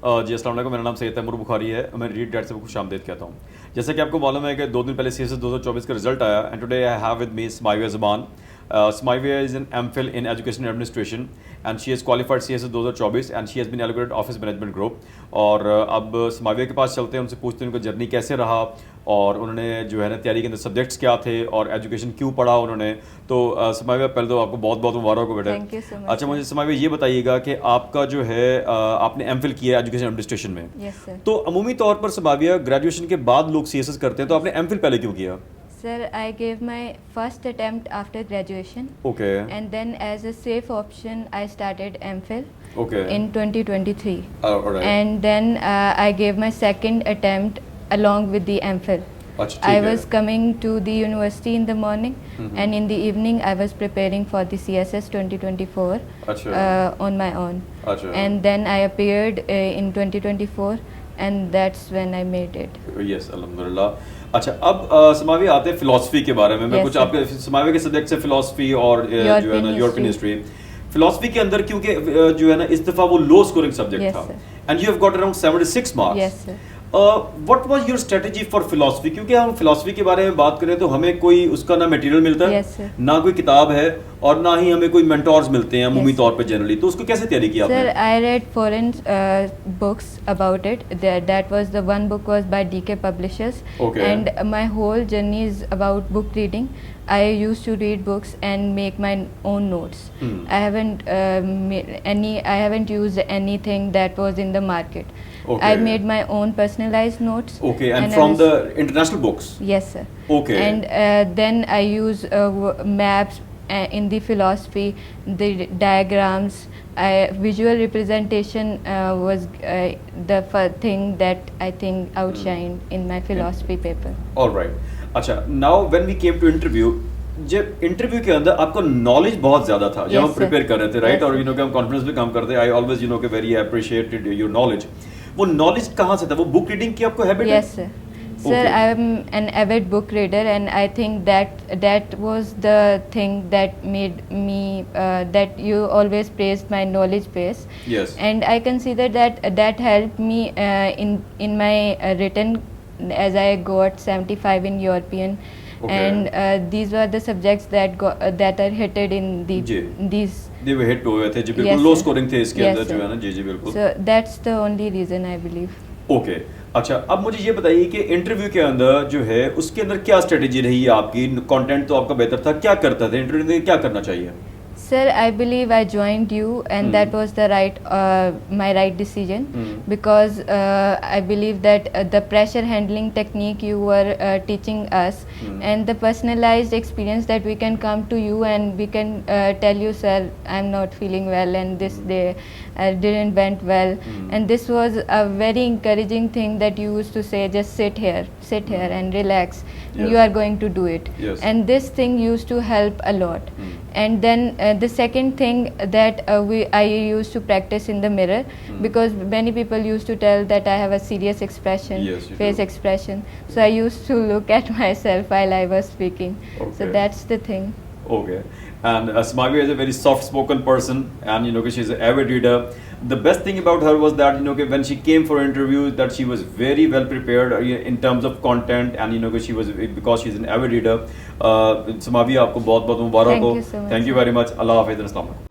जी अस्सलाम वालेकुम, मेरा नाम सैयद तैमूर बुखारी है। मैं रीड डैट से खुश आमदीद कहता हूँ। जैसे कि आपको मालूम है कि 2 दिन पहले CSS 2024 का रिजल्ट आया and today I have with me स्माइविया ज़बान। स्माइविया is an MPhil in education administration and she has qualified CSS 2024 and she has been allocated office management group. और अब स्माइविया के पास चलते हैं, उनसे पूछते हैं उनका जर्नी कैसे रहा और उन्होंने जो है ना तैयारी के अंदर सब्जेक्ट्स क्या थे और एजुकेशन क्यों पढ़ा उन्होंने। तो स्माइविया, पहले तो आपको बहुत बहुत मुबारक हो बेटा। Thank you so much. अच्छा, मुझे स्माइविया ये बताइएगा कि आपका जो है आपने MPhil किया है एजुकेशन एडमिनिस्ट्रेशन में। Yes sir. तो अमूमी तौर पर स्माइविया ग्रेजुएशन के बाद लोग CSS करते हैं, तो आपने MPhil पहले क्यों किया? Sir, I gave my first attempt after graduation. Okay And then as a safe option, I started MPhil okay in 2023. Alright. And then I gave my second attempt along with the MPhil. अच्छा I ठीक was है। coming to the university in the morning and in the evening I was preparing for the CSS 2024 अच्छा on my own. अच्छा And then I appeared in 2024 and that's when I made it. Yes अल्हम्दुलिल्लाह। अच्छा, अब स्माइविया आते हैं philosophy के बारे में। मैं Yes, कुछ sir. आपके स्माइविया के सब्जेक्ट से फिलॉसफी और जो है ना European European history. History. Philosophy के अंदर क्योंकि जो है ना इस दफा वो लो स्कोरिंग सब्जेक्ट Yes, था sir. And you have got around 76 marks. Yes sir. What was your strategy for philosophy? क्योंकि हम फिलॉसफी के बारे में बात करें तो हमें कोई उसका ना मटेरियल मिलता है, Yes, sir. ना कोई किताब है और ना ही हमें कोई मेंटोर्स मिलते हैं अमूमी Yes, तौर पे जनरली। तो उसको कैसे तैयारी की Sir, आपने? I read foreign books about it. That was the one book was by DK Publishers. Okay. And my whole journey is about book reading. I used to read books and make my own notes. I haven't I haven't used anything that was in the market. Okay. I made my own personalized notes. Okay, and I from was- the international books? Yes, sir. Okay. And then I use maps in the philosophy, the diagrams. Visual representation was the thing that I think outshined in my philosophy paper. All right. अच्छा, now when we came to interview, जब interview के अंदर आपको knowledge बहुत ज्यादा था जब Yes, हम sir. प्रिपेयर कर रहे थे, राइट? Yes, और sir. यू नो कि हम कॉन्फिडेंस पे काम करते हैं। आई ऑलवेज यू नो कि वेरी अप्रिशिएटेड योर नॉलेज। वो नॉलेज कहाँ से था? वो बुक रीडिंग की आपको हैबिट है? Yes, sir. Sir, Okay. I am an avid book reader, and I think that was the thing that made me that you always praised my knowledge base. Yes. And I consider that helped me in my written, as I got 75 in European. Okay. And these were the subjects that are hitted in ji. these. ये वो hit हुए थे जी, बिल्कुल Yes, लो sir. Scoring थे इसके Yes, अंदर जो sir. है ना। जी जी बिल्कुल। So that's the only reason I believe. Okay अच्छा, अब मुझे ये बताइए कि इंटरव्यू के अंदर जो है उसके अंदर क्या स्ट्रेटेजी रही है आपकी? कंटेंट तो आपका बेहतर था, क्या करता था इंटरव्यू में, क्या करना चाहिए? Sir, I believe I joined you, and that was the my right decision, because I believe that the pressure handling technique you were teaching us, and the personalized experience that we can come to you and we can tell you, sir, I'm not feeling well, and this day didn't went well, and this was a very encouraging thing that you used to say, just sit here and relax. Yes. You are going to do it. Yes. And this thing used to help a lot. And then the second thing that I used to practice in the mirror, because many people used to tell that I have a serious expression, Yes, you face do. expression. So I used to look at myself while I was speaking. Okay. So that's the thing. Okay. And Smaivia is a very soft-spoken person, and you know she's an avid reader. The best thing about her was that when she came for interviews, that she was very well prepared in terms of content, and she was, because she's an avid reader. Smaivia, आपको बहुत बहुत मुबारक हो। Thank you so much. Thank you very much. Allah Hafiz and Assalamu alaikum.